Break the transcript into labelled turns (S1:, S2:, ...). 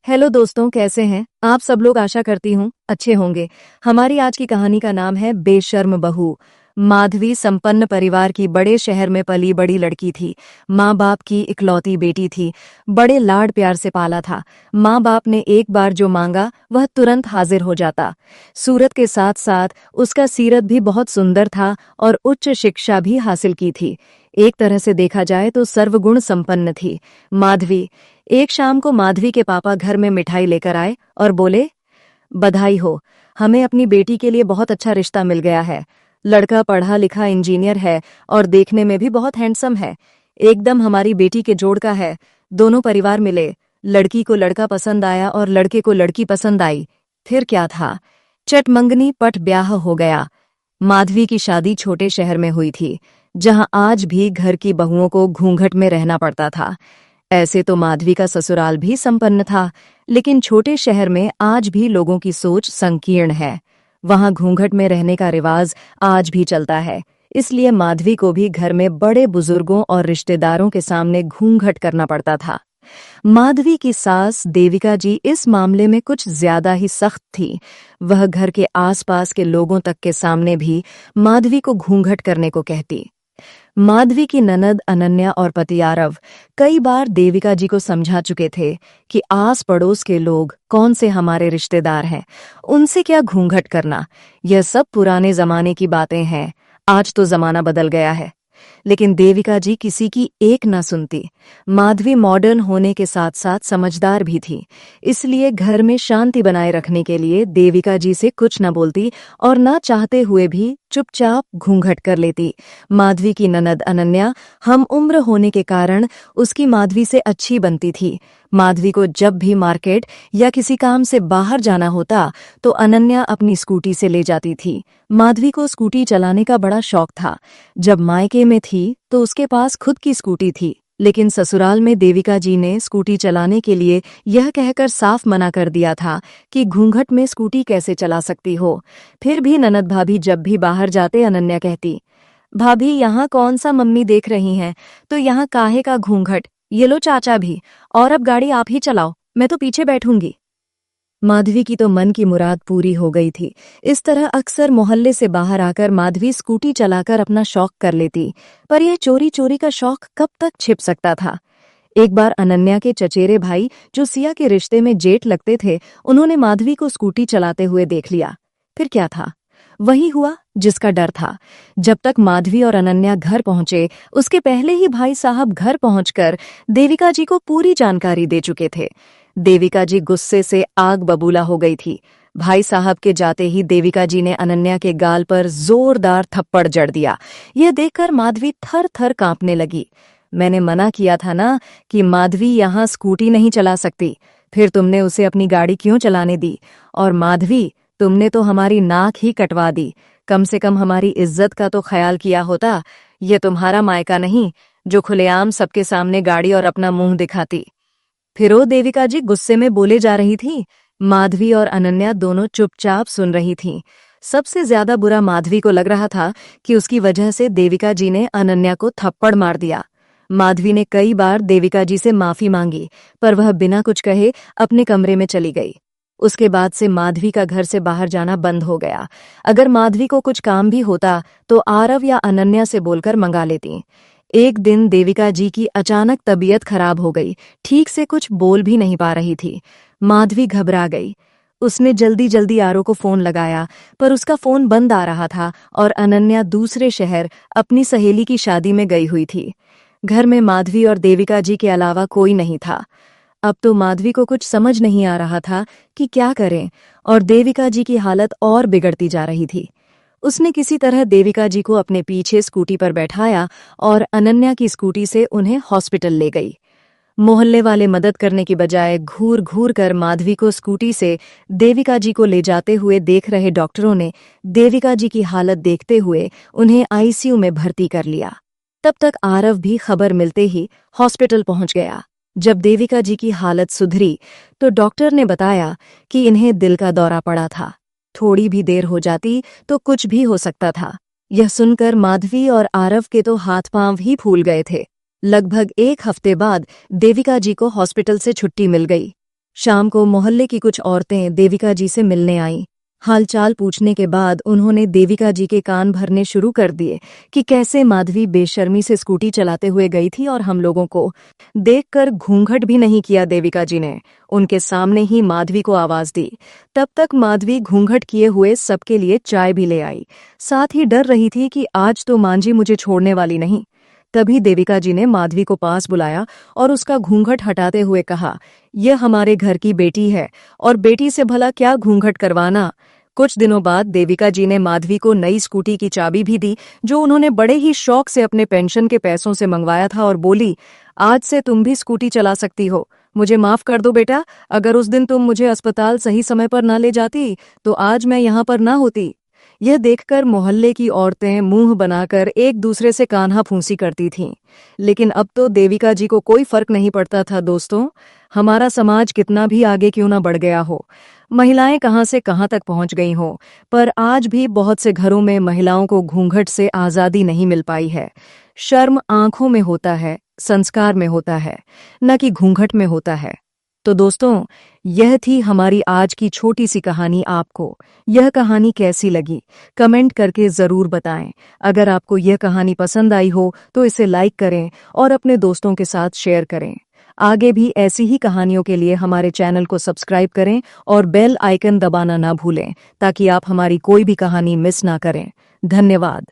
S1: Hello दोस्तों, कैसे हैं आप सब लोग। आशा करती हूँ अच्छे होंगे। हमारी आज की कहानी का नाम है बेशर्म बहू। माधवी संपन्न परिवार की बड़े शहर में पली बड़ी लड़की थी। माँ बाप की इकलौती बेटी थी। बड़े लाड प्यार से पाला था। माँ बाप ने एक बार जो मांगा वह तुरंत हाजिर हो जाता। सूरत के साथ साथ उसका सीरत भी बहुत सुंदर था और उच्च शिक्षा भी हासिल की थी। एक तरह से देखा जाए तो सर्वगुण संपन्न थी माधवी। एक शाम को माधवी के पापा घर में मिठाई लेकर आए और बोले, बधाई हो, हमें अपनी बेटी के लिए बहुत अच्छा रिश्ता मिल गया है। लड़का पढ़ा लिखा इंजीनियर है और देखने में भी बहुत हैंडसम है। एकदम हमारी बेटी के जोड़ का है। दोनों परिवार मिले, लड़की को लड़का पसंद आया और लड़के को लड़की पसंद आई। फिर क्या था, चटमंगनी पट ब्याह हो गया। माधवी की शादी छोटे शहर में हुई थी, जहां आज भी घर की बहुओं को घूंघट में रहना पड़ता था। ऐसे तो माधवी का ससुराल भी संपन्न था, लेकिन छोटे शहर में आज भी लोगों की सोच संकीर्ण है। वहां घूंघट में रहने का रिवाज आज भी चलता है। इसलिए माधवी को भी घर में बड़े बुजुर्गों और रिश्तेदारों के सामने घूंघट करना पड़ता था। माधवी की सास देविका जी इस मामले में कुछ ज्यादा ही सख्त थी। वह घर के आसपास के लोगों तक के सामने भी माधवी को घूंघट करने को कहती। माधवी की ननद अनन्या और पति आरव कई बार देविका जी को समझा चुके थे कि आस पड़ोस के लोग कौन से हमारे रिश्तेदार हैं, उनसे क्या घूंघट करना। यह सब पुराने जमाने की बातें हैं, आज तो जमाना बदल गया है। लेकिन देविका जी किसी की एक न सुनती। माधवी मॉडर्न होने के साथ साथ समझदार भी थी, इसलिए घर में शांति बनाए रखने के लिए देविका जी से कुछ न बोलती और न चाहते हुए भी चुपचाप घूंघट कर लेती। माधवी की ननद अनन्या हम उम्र होने के कारण उसकी माधवी से अच्छी बनती थी। माधवी को जब भी मार्केट या किसी काम से बाहर जाना होता तो अनन्या अपनी स्कूटी से ले जाती थी। माधवी को स्कूटी चलाने का बड़ा शौक था। जब मायके में थी तो उसके पास खुद की स्कूटी थी, लेकिन ससुराल में देविका जी ने स्कूटी चलाने के लिए यह कहकर साफ मना कर दिया था कि घूंघट में स्कूटी कैसे चला सकती हो। फिर भी ननद भाभी जब भी बाहर जाते अनन्या कहती, भाभी यहाँ कौन सा मम्मी देख रही हैं, तो यहाँ काहे का घूंघट। ये लो चाचा भी, और अब गाड़ी आप ही चलाओ, मैं तो पीछे बैठूंगी। माधवी की तो मन की मुराद पूरी हो गई थी। इस तरह अक्सर मोहल्ले से बाहर आकर माधवी स्कूटी चलाकर अपना शौक कर लेती, पर यह चोरी चोरी का शौक कब तक छिप सकता था। एक बार अनन्या के चचेरे भाई, जो सिया के रिश्ते में जेठ लगते थे, उन्होंने माधवी को स्कूटी चलाते हुए देख लिया। फिर क्या था, वही हुआ जिसका डर था। जब तक माधवी और अनन्या घर पहुंचे, उसके पहले ही भाई साहब घर पहुंचकर देविका जी को पूरी जानकारी दे चुके थे। देविका जी गुस्से से आग बबूला हो गई थी। भाई साहब के जाते ही देविका जी ने अनन्या के गाल पर जोरदार थप्पड़ जड़ दिया। यह देखकर माधवी थर थर कांपने लगी। मैंने मना किया था ना कि माधवी यहाँ स्कूटी नहीं चला सकती, फिर तुमने उसे अपनी गाड़ी क्यों चलाने दी। और माधवी, तुमने तो हमारी नाक ही कटवा दी। कम से कम हमारी इज्जत का तो ख्याल किया होता। ये तुम्हारा मायका नहीं जो खुलेआम सबके सामने गाड़ी और अपना मुंह दिखाती। फिर देविका जी गुस्से में बोले जा रही थी। माधवी और अनन्या दोनों चुपचाप सुन रही थीं। सबसे ज्यादा बुरा माधवी को लग रहा था कि उसकी वजह से देविका जी ने अनन्या को थप्पड़ मार दिया। माधवी ने कई बार देविका जी से माफी मांगी, पर वह बिना कुछ कहे अपने कमरे में चली गई। उसके बाद से माधवी का घर से बाहर जाना बंद हो गया। अगर माधवी को कुछ काम भी होता तो आरव या अनन्या से बोलकर मंगा लेती। एक दिन देविका जी की अचानक तबीयत खराब हो गई, ठीक से कुछ बोल भी नहीं पा रही थी। माधवी घबरा गई। उसने जल्दी जल्दी आरव को फोन लगाया, पर उसका फोन बंद आ रहा था और अनन्या दूसरे शहर अपनी सहेली की शादी में गई हुई थी। घर में माधवी और देविका जी के अलावा कोई नहीं था। अब तो माधवी को कुछ समझ नहीं आ रहा था कि क्या करें, और देविका जी की हालत और बिगड़ती जा रही थी। उसने किसी तरह देविका जी को अपने पीछे स्कूटी पर बैठाया और अनन्या की स्कूटी से उन्हें हॉस्पिटल ले गई। मोहल्ले वाले मदद करने की बजाय घूर घूर कर माधवी को स्कूटी से देविका जी को ले जाते हुए देख रहे डॉक्टरों ने देविका जी की हालत देखते हुए उन्हें आईसीयू में भर्ती कर लिया। तब तक आरव भी खबर मिलते ही हॉस्पिटल पहुंच गया। जब देविका जी की हालत सुधरी तो डॉक्टर ने बताया कि इन्हें दिल का दौरा पड़ा था। थोड़ी भी देर हो जाती तो कुछ भी हो सकता था। यह सुनकर माधवी और आरव के तो हाथ पांव ही फूल गए थे। लगभग एक हफ्ते बाद देविका जी को हॉस्पिटल से छुट्टी मिल गई। शाम को मोहल्ले की कुछ औरतें देविका जी से मिलने आईं। हालचाल पूछने के बाद उन्होंने देविका जी के कान भरने शुरू कर दिए कि कैसे माधवी बेशर्मी से स्कूटी चलाते हुए गई थी और हम लोगों को देखकर घूंघट भी नहीं किया। देविका जी ने उनके सामने ही माधवी को आवाज दी। तब तक माधवी घूंघट किए हुए सबके लिए चाय भी ले आई, साथ ही डर रही थी कि आज तो मांझी मुझे छोड़ने वाली नहीं। तभी देविका जी ने माधवी को पास बुलाया और उसका घूंघट हटाते हुए कहा, यह हमारे घर की बेटी है और बेटी से भला क्या घूंघट करवाना। कुछ दिनों बाद देविका जी ने माधवी को नई स्कूटी की चाबी भी दी, जो उन्होंने बड़े ही शौक से अपने पेंशन के पैसों से मंगवाया था, और बोली, आज से तुम भी स्कूटी चला सकती हो। मुझे माफ कर दो बेटा, अगर उस दिन तुम मुझे अस्पताल सही समय पर न ले जाती तो आज मैं यहाँ पर ना होती। यह देखकर मोहल्ले की औरतें मुंह बनाकर एक दूसरे से कान्हा फूंसी करती थीं। लेकिन अब तो देविका जी को कोई फर्क नहीं पड़ता था। दोस्तों, हमारा समाज कितना भी आगे क्यों ना बढ़ गया हो, महिलाएं कहां से कहां तक पहुंच गई हों, पर आज भी बहुत से घरों में महिलाओं को घूंघट से आजादी नहीं मिल पाई है। शर्म आंखों में होता है, संस्कार में होता है, न कि घूंघट में होता है। तो दोस्तों, यह थी हमारी आज की छोटी सी कहानी। आपको यह कहानी कैसी लगी, कमेंट करके ज़रूर बताएं। अगर आपको यह कहानी पसंद आई हो तो इसे लाइक करें और अपने दोस्तों के साथ शेयर करें। आगे भी ऐसी ही कहानियों के लिए हमारे चैनल को सब्सक्राइब करें और बेल आइकन दबाना ना भूलें, ताकि आप हमारी कोई भी कहानी मिस ना करें। धन्यवाद।